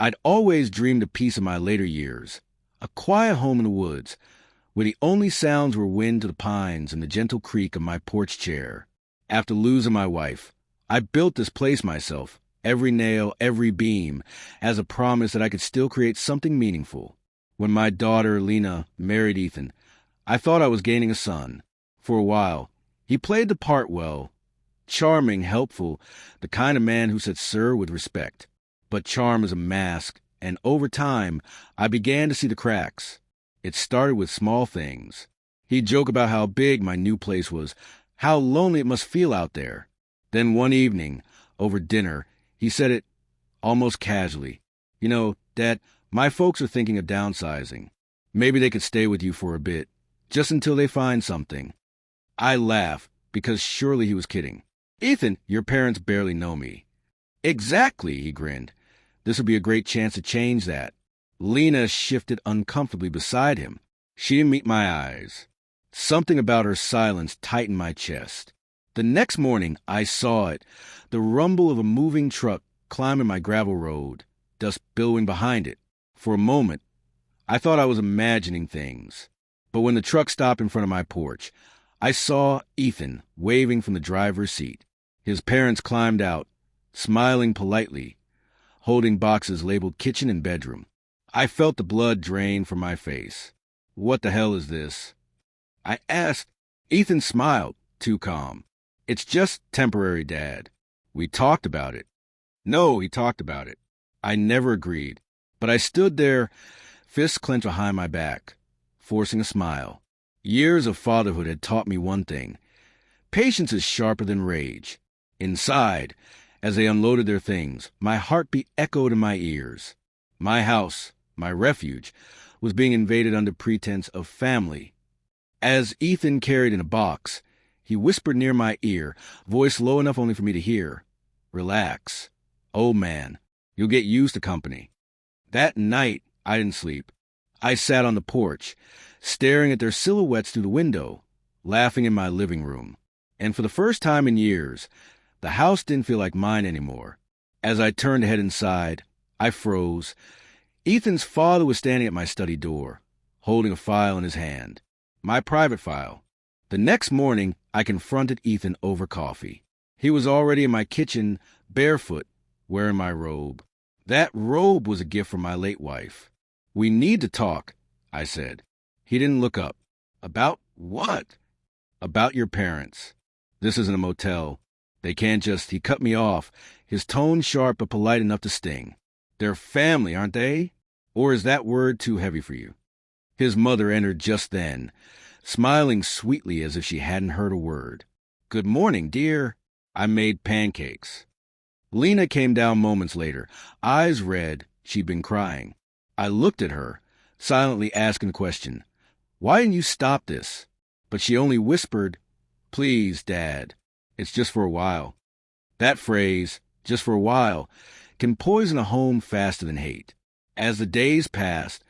I'd always dreamed a piece of my later years, a quiet home in the woods, where the only sounds were wind to the pines and the gentle creak of my porch chair. After losing my wife, I built this place myself, every nail, every beam, as a promise that I could still create something meaningful. When my daughter, Lena, married Ethan, I thought I was gaining a son. For a while, he played the part well. Charming, helpful, the kind of man who said sir with respect. But charm is a mask, and over time, I began to see the cracks. It started with small things. He'd joke about how big my new place was, how lonely it must feel out there. Then one evening, over dinner, he said it almost casually. You know, Dad, my folks are thinking of downsizing. Maybe they could stay with you for a bit, just until they find something. I laughed, because surely he was kidding. Ethan, your parents barely know me. Exactly, he grinned. This would be a great chance to change that. Lena shifted uncomfortably beside him. She didn't meet my eyes. Something about her silence tightened my chest. The next morning, I saw it, the rumble of a moving truck climbing my gravel road, dust billowing behind it. For a moment, I thought I was imagining things. But when the truck stopped in front of my porch, I saw Ethan waving from the driver's seat. His parents climbed out, smiling politely, holding boxes labeled kitchen and bedroom. I felt the blood drain from my face. What the hell is this? I asked. Ethan smiled, too calm. It's just temporary, Dad. We talked about it. No, he talked about it. I never agreed, but I stood there, fists clenched behind my back, forcing a smile. Years of fatherhood had taught me one thing. Patience is sharper than rage. Inside, as they unloaded their things, my heartbeat echoed in my ears. My house, my refuge, was being invaded under pretense of family. As Ethan carried in a box, he whispered near my ear, voice low enough only for me to hear, "Relax. Old man, you'll get used to company." That night, I didn't sleep. I sat on the porch, staring at their silhouettes through the window, laughing in my living room. And for the first time in years, the house didn't feel like mine anymore. As I turned to head inside, I froze. Ethan's father was standing at my study door, holding a file in his hand. My private file. The next morning, I confronted Ethan over coffee. He was already in my kitchen, barefoot, wearing my robe. That robe was a gift from my late wife. "We need to talk," I said. He didn't look up. "About what?" "About your parents. This isn't a motel. They can't just..." He cut me off, his tone sharp but polite enough to sting. "They're family, aren't they? Or is that word too heavy for you?" His mother entered just then, smiling sweetly as if she hadn't heard a word. "Good morning, dear." I made pancakes. Lena came down moments later, eyes red. She'd been crying. I looked at her, silently asking the question, "Why didn't you stop this?" But she only whispered, "Please, Dad, it's just for a while." That phrase, "just for a while," can poison a home faster than hate. As the days passed,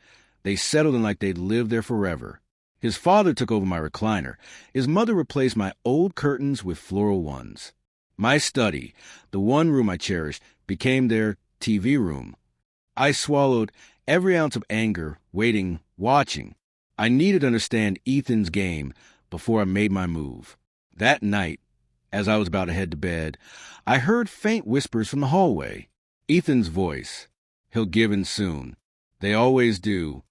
they settled in like they'd lived there forever. His father took over my recliner. His mother replaced my old curtains with floral ones. My study, the one room I cherished, became their TV room. I swallowed every ounce of anger, waiting, watching. I needed to understand Ethan's game before I made my move. That night, as I was about to head to bed, I heard faint whispers from the hallway. Ethan's voice. "He'll give in soon. They always do."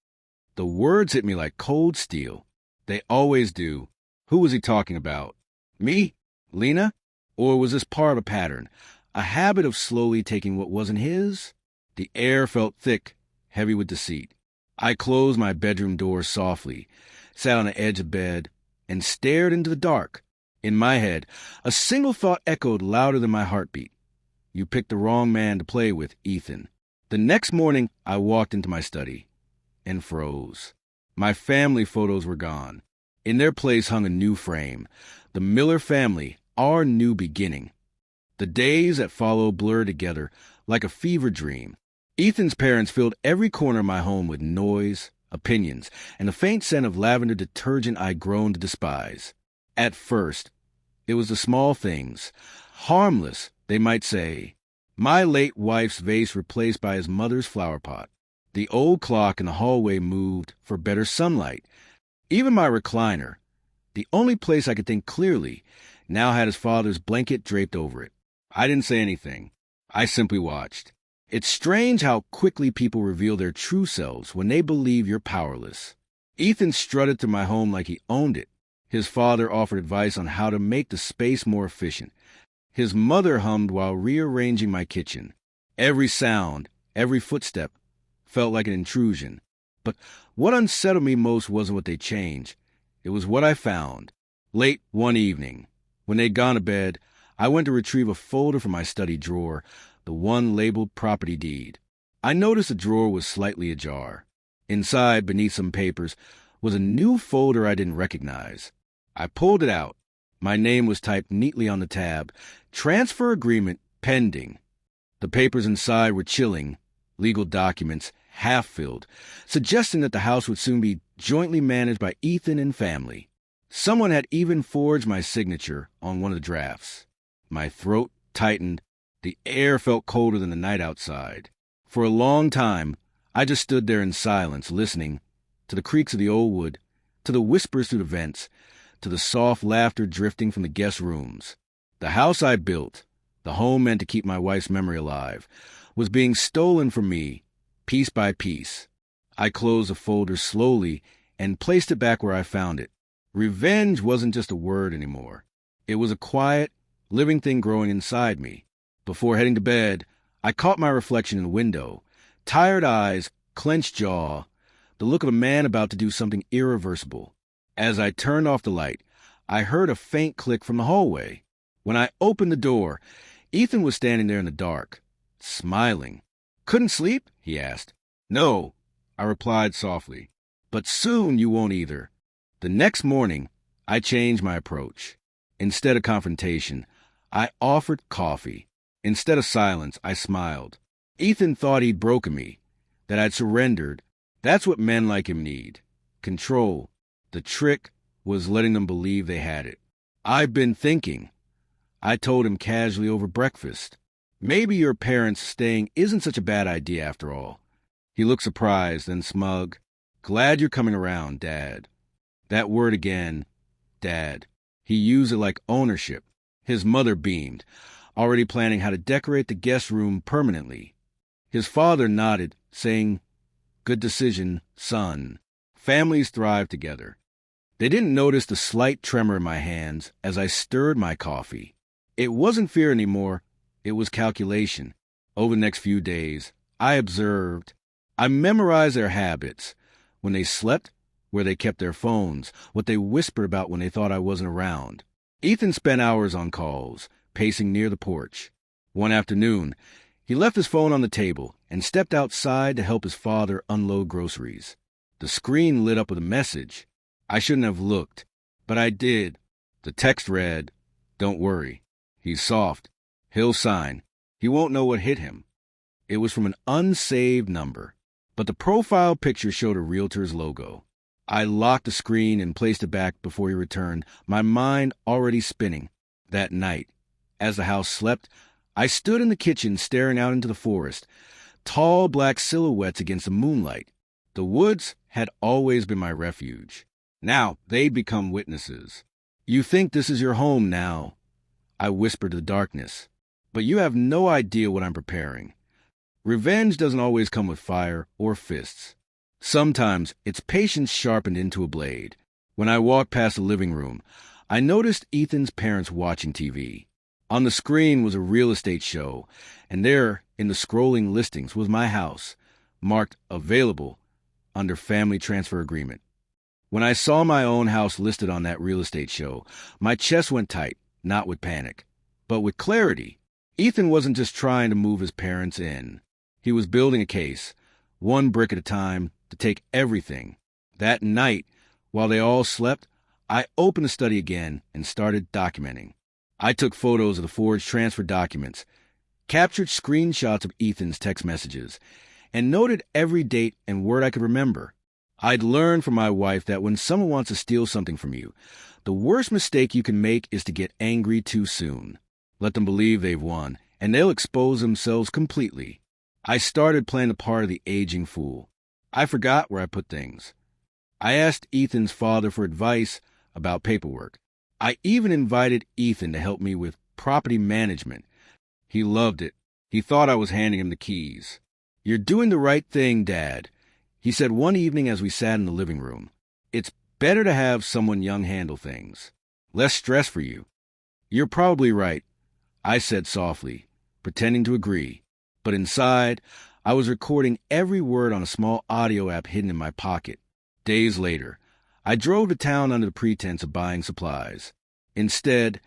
The words hit me like cold steel. They always do. Who was he talking about? Me? Lena? Or was this part of a pattern? A habit of slowly taking what wasn't his? The air felt thick, heavy with deceit. I closed my bedroom door softly, sat on the edge of bed, and stared into the dark. In my head, a single thought echoed louder than my heartbeat. You picked the wrong man to play with, Ethan. The next morning, I walked into my study and froze. My family photos were gone. In their place hung a new frame. The Miller family, our new beginning. The days that followed blurred together like a fever dream. Ethan's parents filled every corner of my home with noise, opinions, and the faint scent of lavender detergent I'd grown to despise. At first, it was the small things. Harmless, they might say. My late wife's vase replaced by his mother's flower pot. The old clock in the hallway moved for better sunlight. Even my recliner, the only place I could think clearly, now had his father's blanket draped over it. I didn't say anything. I simply watched. It's strange how quickly people reveal their true selves when they believe you're powerless. Ethan strutted through my home like he owned it. His father offered advice on how to make the space more efficient. His mother hummed while rearranging my kitchen. Every sound, every footstep, felt like an intrusion. But what unsettled me most wasn't what they changed. It was what I found. Late one evening, when they'd gone to bed, I went to retrieve a folder from my study drawer, the one labeled property deed. I noticed the drawer was slightly ajar. Inside, beneath some papers, was a new folder I didn't recognize. I pulled it out. My name was typed neatly on the tab. Transfer agreement pending. The papers inside were chilling. Legal documents, half-filled, suggesting that the house would soon be jointly managed by Ethan and family. Someone had even forged my signature on one of the drafts. My throat tightened. The air felt colder than the night outside. For a long time, I just stood there in silence, listening to the creaks of the old wood, to the whispers through the vents, to the soft laughter drifting from the guest rooms. The house I built, the home meant to keep my wife's memory alive, was being stolen from me, piece by piece. I closed the folder slowly and placed it back where I found it. Revenge wasn't just a word anymore. It was a quiet, living thing growing inside me. Before heading to bed, I caught my reflection in the window. Tired eyes, clenched jaw, the look of a man about to do something irreversible. As I turned off the light, I heard a faint click from the hallway. When I opened the door, Ethan was standing there in the dark, smiling. "Couldn't sleep?" he asked. "No," I replied softly. "But soon you won't either." The next morning, I changed my approach. Instead of confrontation, I offered coffee. Instead of silence, I smiled. Ethan thought he'd broken me, that I'd surrendered. That's what men like him need. Control. The trick was letting them believe they had it. "I've been thinking," I told him casually over breakfast. "Maybe your parents staying isn't such a bad idea after all." He looked surprised, then smug. "Glad you're coming around, Dad." That word again, Dad. He used it like ownership. His mother beamed, already planning how to decorate the guest room permanently. His father nodded, saying, "Good decision, son." Families thrive together. They didn't notice the slight tremor in my hands as I stirred my coffee. It wasn't fear anymore. It was calculation. Over the next few days, I observed. I memorized their habits. When they slept, where they kept their phones, what they whispered about when they thought I wasn't around. Ethan spent hours on calls, pacing near the porch. One afternoon, he left his phone on the table and stepped outside to help his father unload groceries. The screen lit up with a message. I shouldn't have looked, but I did. The text read, "Don't worry. He's soft. He'll sign. He won't know what hit him." It was from an unsaved number, but the profile picture showed a realtor's logo. I locked the screen and placed it back before he returned, my mind already spinning. That night, as the house slept, I stood in the kitchen staring out into the forest, tall black silhouettes against the moonlight. The woods had always been my refuge. Now they'd become witnesses. "You think this is your home now," I whispered to the darkness, "but you have no idea what I'm preparing." Revenge doesn't always come with fire or fists. Sometimes it's patience sharpened into a blade. When I walked past the living room, I noticed Ethan's parents watching TV. On the screen was a real estate show, and there, in the scrolling listings, was my house, marked available under family transfer agreement. When I saw my own house listed on that real estate show, my chest went tight, not with panic, but with clarity. Ethan wasn't just trying to move his parents in. He was building a case, one brick at a time, to take everything. That night, while they all slept, I opened the study again and started documenting. I took photos of the forged transfer documents, captured screenshots of Ethan's text messages, and noted every date and word I could remember. I'd learned from my wife that when someone wants to steal something from you, the worst mistake you can make is to get angry too soon. Let them believe they've won, and they'll expose themselves completely. I started playing the part of the aging fool. I forgot where I put things. I asked Ethan's father for advice about paperwork. I even invited Ethan to help me with property management. He loved it. He thought I was handing him the keys. "You're doing the right thing, Dad," he said one evening as we sat in the living room. "It's better to have someone young handle things. Less stress for you." "You're probably right," I said softly, pretending to agree. But inside, I was recording every word on a small audio app hidden in my pocket. Days later, I drove to town under the pretense of buying supplies. Instead,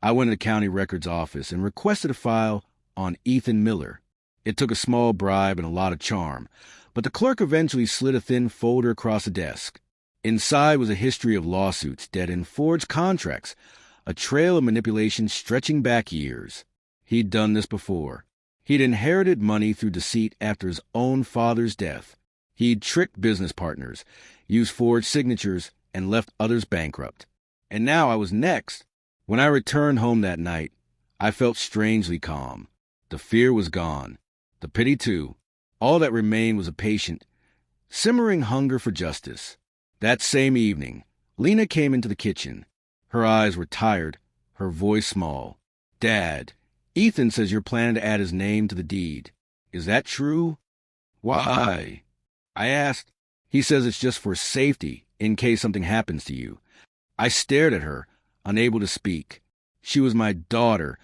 I went to the county records office and requested a file on Ethan Miller. It took a small bribe and a lot of charm, but the clerk eventually slid a thin folder across the desk. Inside was a history of lawsuits, debt, and forged contracts, a trail of manipulation stretching back years. He'd done this before. He'd inherited money through deceit after his own father's death. He'd tricked business partners, used forged signatures, and left others bankrupt. And now I was next. When I returned home that night, I felt strangely calm. The fear was gone. The pity, too. All that remained was a patient, simmering hunger for justice. That same evening, Lena came into the kitchen. Her eyes were tired, her voice small. "Dad, Ethan says you're planning to add his name to the deed. Is that true?" "Why?" I asked. "He says it's just for safety, in case something happens to you." I stared at her, unable to speak. She was my daughter,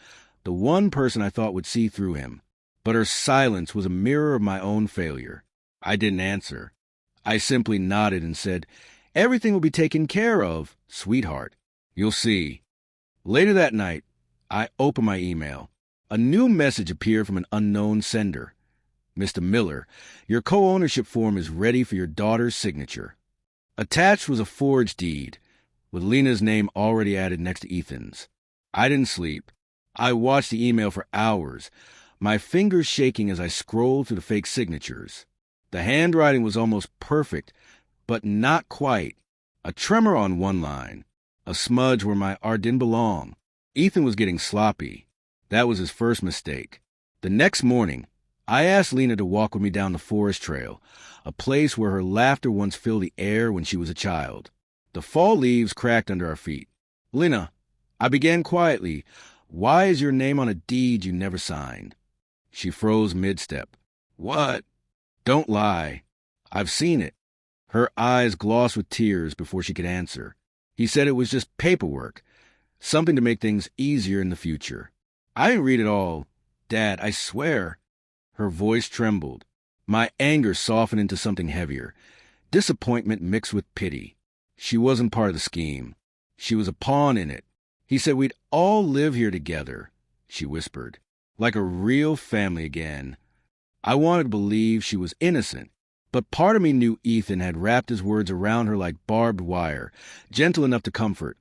the one person I thought would see through him. But her silence was a mirror of my own failure. I didn't answer. I simply nodded and said, "Everything will be taken care of, sweetheart. You'll see." Later that night, I opened my email. A new message appeared from an unknown sender. "Mr. Miller, your co-ownership form is ready for your daughter's signature." Attached was a forged deed, with Lena's name already added next to Ethan's. I didn't sleep. I watched the email for hours, my fingers shaking as I scrolled through the fake signatures. The handwriting was almost perfect, but not quite. A tremor on one line, a smudge where my R didn't belong. Ethan was getting sloppy. That was his first mistake. The next morning, I asked Lena to walk with me down the forest trail, a place where her laughter once filled the air when she was a child. The fall leaves cracked under our feet. "Lena," I began quietly, "why is your name on a deed you never signed?" She froze mid-step. "What?" "Don't lie. I've seen it." Her eyes glossed with tears before she could answer. "He said it was just paperwork, something to make things easier in the future." "I didn't read it all. Dad, I swear." Her voice trembled. My anger softened into something heavier, disappointment mixed with pity. She wasn't part of the scheme. She was a pawn in it. "He said we'd all live here together," she whispered, "like a real family again." I wanted to believe she was innocent, but part of me knew Ethan had wrapped his words around her like barbed wire, gentle enough to comfort,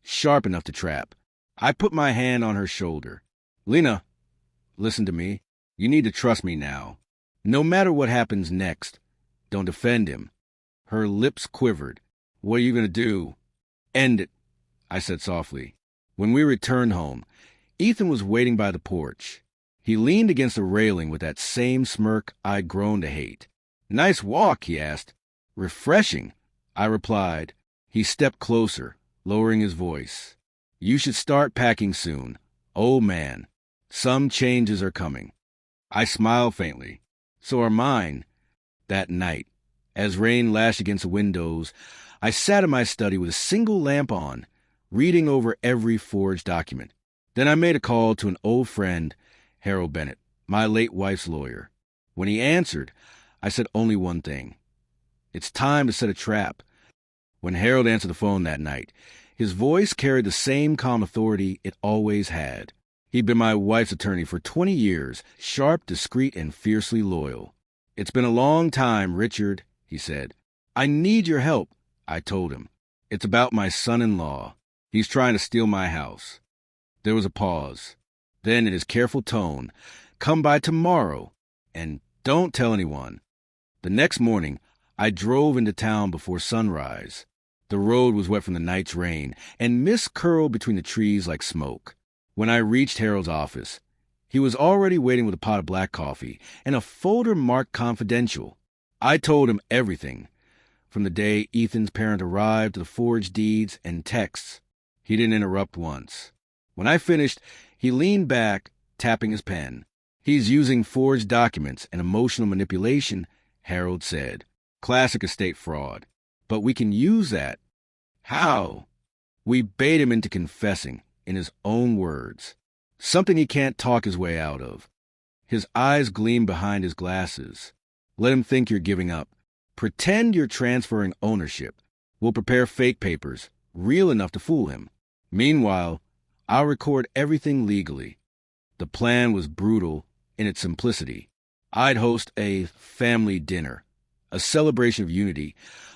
sharp enough to trap. I put my hand on her shoulder. "Lena, listen to me. You need to trust me now. No matter what happens next, don't defend him." Her lips quivered. "What are you going to do?" "End it," I said softly. When we returned home, Ethan was waiting by the porch. He leaned against the railing with that same smirk I'd grown to hate. "Nice walk," he asked. "Refreshing," I replied. He stepped closer, lowering his voice. "You should start packing soon. Old man, some changes are coming." I smiled faintly. "So are mine." That night, as rain lashed against the windows, I sat in my study with a single lamp on, reading over every forged document. Then I made a call to an old friend, Harold Bennett, my late wife's lawyer. When he answered, I said only one thing: "It's time to set a trap." When Harold answered the phone that night, his voice carried the same calm authority it always had. He'd been my wife's attorney for 20 years, sharp, discreet, and fiercely loyal. "It's been a long time, Richard," he said. "I need your help," I told him. "It's about my son-in-law. He's trying to steal my house." There was a pause. Then, in his careful tone, "Come by tomorrow, and don't tell anyone." The next morning, I drove into town before sunrise. The road was wet from the night's rain, and mist curled between the trees like smoke. When I reached Harold's office, He was already waiting with a pot of black coffee and a folder marked confidential. I told him everything, from the day Ethan's parent arrived to the forged deeds and texts. He didn't interrupt once. When I finished, he leaned back, tapping his pen. "He's using forged documents and emotional manipulation," Harold said. "Classic estate fraud. But we can use that." "How?" "We bait him into confessing, in his own words. Something he can't talk his way out of." His eyes gleam behind his glasses. "Let him think you're giving up. Pretend you're transferring ownership. We'll prepare fake papers, real enough to fool him. Meanwhile, I'll record everything legally." The plan was brutal in its simplicity. I'd host a family dinner, a celebration of unity,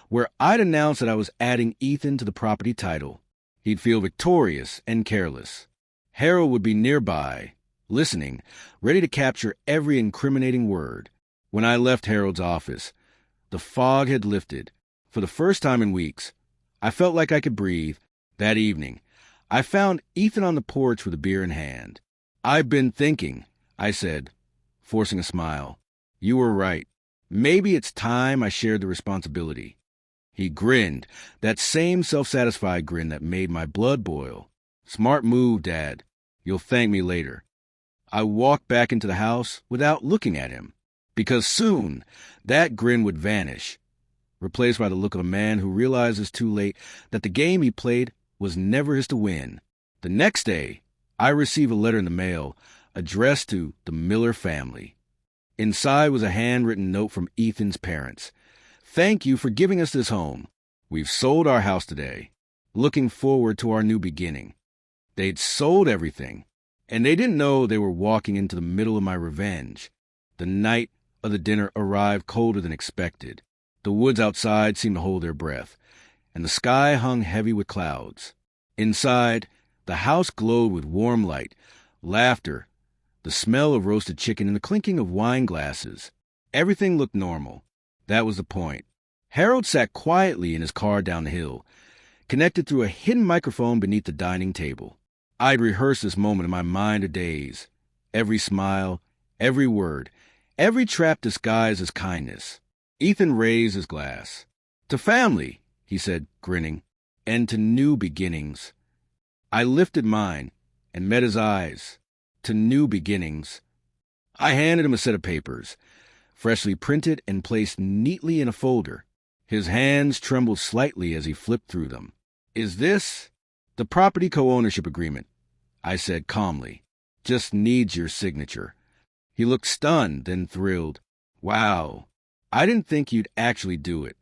where I'd announce that I was adding Ethan to the property title. He'd feel victorious and careless. Harold would be nearby, listening, ready to capture every incriminating word. When I left Harold's office, the fog had lifted. For the first time in weeks, I felt like I could breathe. That evening, I found Ethan on the porch with a beer in hand. "I've been thinking," I said, forcing a smile. "You were right. Maybe it's time I shared the responsibility." He grinned, that same self-satisfied grin that made my blood boil. "Smart move, Dad. You'll thank me later." I walked back into the house without looking at him, because soon that grin would vanish, replaced by the look of a man who realizes too late that the game he played was never his to win. The next day, I received a letter in the mail addressed to the Miller family. Inside was a handwritten note from Ethan's parents. "Thank you for giving us this home. We've sold our house today. Looking forward to our new beginning." They'd sold everything, and they didn't know they were walking into the middle of my revenge. The night of the dinner arrived colder than expected. The woods outside seemed to hold their breath, and the sky hung heavy with clouds. Inside, the house glowed with warm light, laughter, the smell of roasted chicken, and the clinking of wine glasses. Everything looked normal. That was the point. Harold sat quietly in his car down the hill, connected through a hidden microphone beneath the dining table. I'd rehearsed this moment in my mind for days. Every smile, every word, every trap disguised as kindness. Ethan raised his glass. "To family," he said, grinning, "and to new beginnings." I lifted mine and met his eyes. "To new beginnings." I handed him a set of papers, freshly printed and placed neatly in a folder. His hands trembled slightly as he flipped through them. "Is this—" "The property co-ownership agreement," I said calmly. "Just needs your signature." He looked stunned, then thrilled. "Wow, I didn't think you'd actually do it."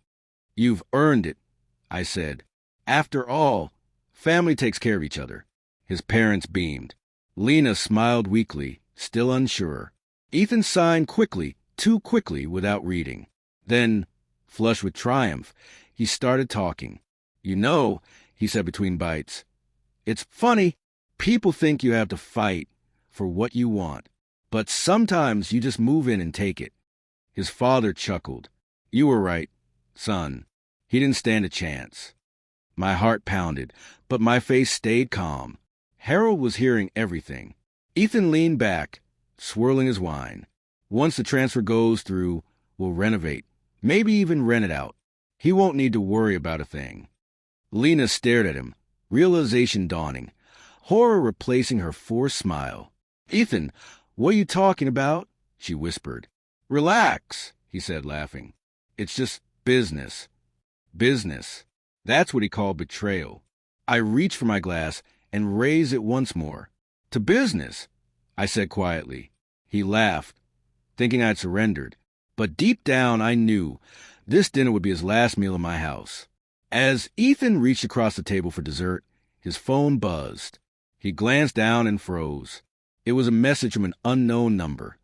"You've earned it," I said. "After all, family takes care of each other." His parents beamed. Lena smiled weakly, still unsure. Ethan signed quickly, too quickly, without reading. Then, flushed with triumph, he started talking. "You know," he said between bites, "it's funny. People think you have to fight for what you want, but sometimes you just move in and take it." His father chuckled. "You were right, son. He didn't stand a chance." My heart pounded, but my face stayed calm. Harold was hearing everything. Ethan leaned back, swirling his wine. "Once the transfer goes through, we'll renovate, maybe even rent it out. He won't need to worry about a thing." Lena stared at him, realization dawning, horror replacing her forced smile. "Ethan, what are you talking about?" she whispered. "Relax," he said, laughing. "It's just business." Business. That's what he called betrayal. I reached for my glass and raised it once more. "To business," I said quietly. He laughed, thinking I'd surrendered. But deep down I knew this dinner would be his last meal in my house. As Ethan reached across the table for dessert, his phone buzzed. He glanced down and froze. It was a message from an unknown number.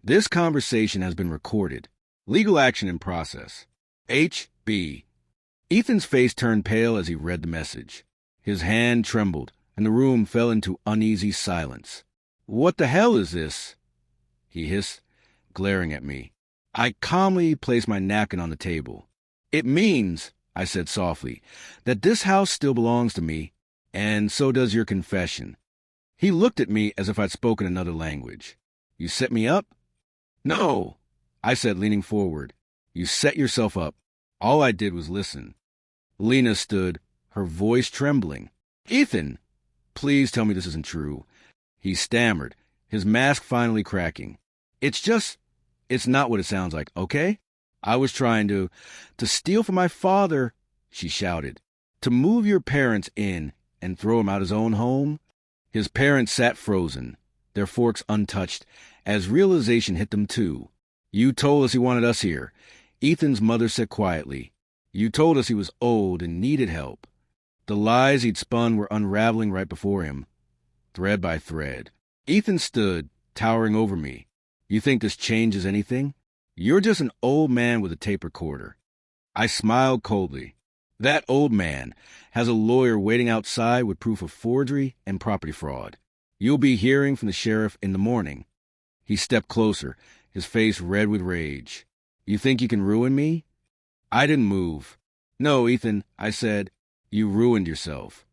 "This conversation has been recorded. Legal action in process. H.B." Ethan's face turned pale as he read the message. His hand trembled, and the room fell into uneasy silence. "What the hell is this?" he hissed, glaring at me. I calmly placed my napkin on the table. "It means," I said softly, "that this house still belongs to me, and so does your confession." He looked at me as if I'd spoken another language. You set me up? No, I said, leaning forward. You set yourself up. All I did was listen. Lena stood, her voice trembling. Ethan, please tell me this isn't true. He stammered, his mask finally cracking. It's not what it sounds like, okay? I was trying to steal from my father, she shouted. To move your parents in and throw him out his own home? His parents sat frozen, their forks untouched, as realization hit them too. You told us he wanted us here, Ethan's mother said quietly. You told us he was old and needed help. The lies he'd spun were unraveling right before him, thread by thread. Ethan stood, towering over me. You think this changes anything? You're just an old man with a tape recorder. I smiled coldly. That old man has a lawyer waiting outside with proof of forgery and property fraud. You'll be hearing from the sheriff in the morning. He stepped closer, his face red with rage. You think you can ruin me? I didn't move. No, Ethan, I said. You ruined yourself.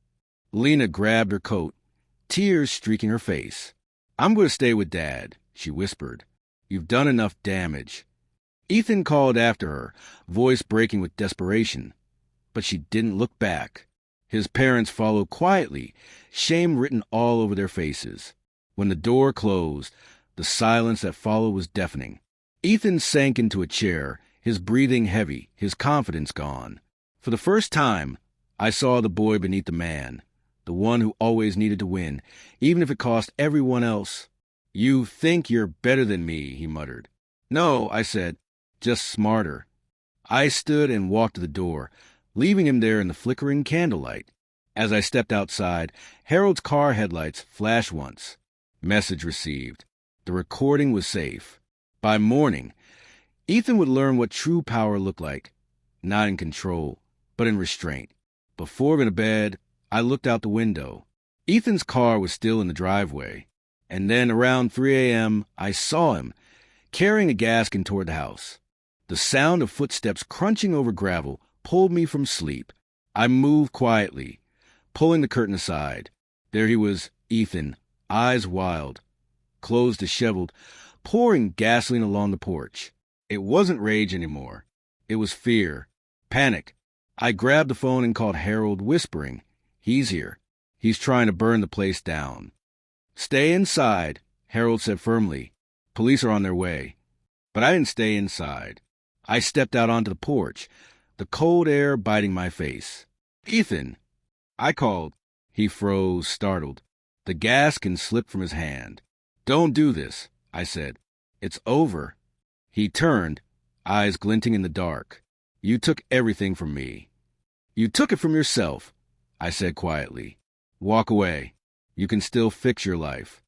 Lena grabbed her coat, tears streaking her face. I'm going to stay with Dad, she whispered. You've done enough damage. Ethan called after her, voice breaking with desperation. But she didn't look back. His parents followed quietly, shame written all over their faces. When the door closed, the silence that followed was deafening. Ethan sank into a chair, his breathing heavy, his confidence gone. For the first time, I saw the boy beneath the man, the one who always needed to win, even if it cost everyone else. You think you're better than me, he muttered. No, I said, just smarter. I stood and walked to the door, leaving him there in the flickering candlelight. As I stepped outside, Harold's car headlights flashed once. Message received. The recording was safe. By morning, Ethan would learn what true power looked like, not in control, but in restraint. Before going to bed, I looked out the window. Ethan's car was still in the driveway, and then around 3 a.m., I saw him, carrying a gaskin toward the house. The sound of footsteps crunching over gravel pulled me from sleep. I moved quietly, pulling the curtain aside. There he was, Ethan, eyes wild, clothes disheveled, pouring gasoline along the porch. It wasn't rage anymore. It was fear, panic. I grabbed the phone and called Harold, whispering, He's here. He's trying to burn the place down. Stay inside, Harold said firmly. Police are on their way. But I didn't stay inside. I stepped out onto the porch, the cold air biting my face. Ethan, I called. He froze, startled. The gaskin slipped from his hand. Don't do this, I said. It's over. He turned, eyes glinting in the dark. You took everything from me. You took it from yourself, I said quietly. Walk away. You can still fix your life.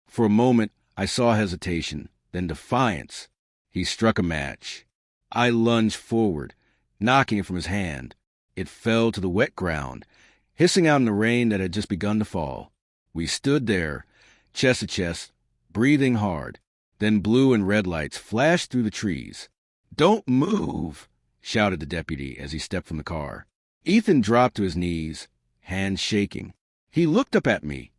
For a moment, I saw hesitation, then defiance. He struck a match. I lunged forward, knocking it from his hand. It fell to the wet ground, hissing out in the rain that had just begun to fall. We stood there, chest to chest, breathing hard. Then blue and red lights flashed through the trees. Don't move, shouted the deputy as he stepped from the car. Ethan dropped to his knees, hands shaking. He looked up at me,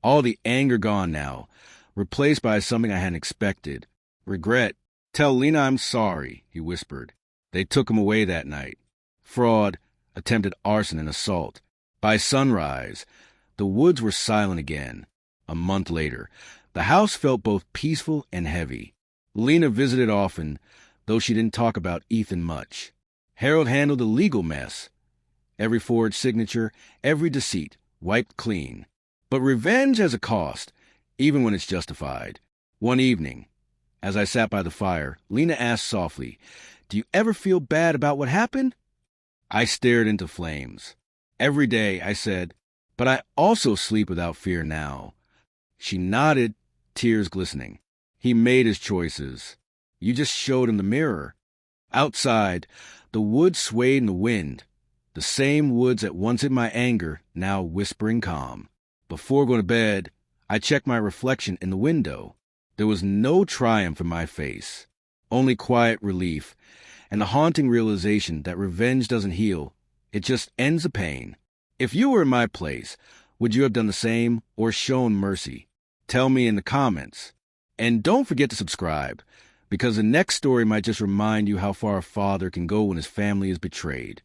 all the anger gone now, replaced by something I hadn't expected. Regret. Tell Lena I'm sorry, he whispered. They took him away that night. Fraud, attempted arson and assault. By sunrise, the woods were silent again. A month later, the house felt both peaceful and heavy. Lena visited often, though she didn't talk about Ethan much. Harold handled the legal mess. Every forged signature, every deceit, wiped clean. But revenge has a cost, even when it's justified. One evening, as I sat by the fire, Lena asked softly, Do you ever feel bad about what happened? I stared into flames. Every day, I said, but I also sleep without fear now. She nodded, tears glistening. He made his choices. You just showed him the mirror. Outside, the woods swayed in the wind. The same woods that once hid my anger, now whispering calm. Before going to bed, I checked my reflection in the window. There was no triumph in my face, only quiet relief, and the haunting realization that revenge doesn't heal, it just ends the pain. If you were in my place, Would you have done the same or shown mercy? Tell me in the comments. And don't forget to subscribe, because the next story might just remind you how far a father can go when his family is betrayed.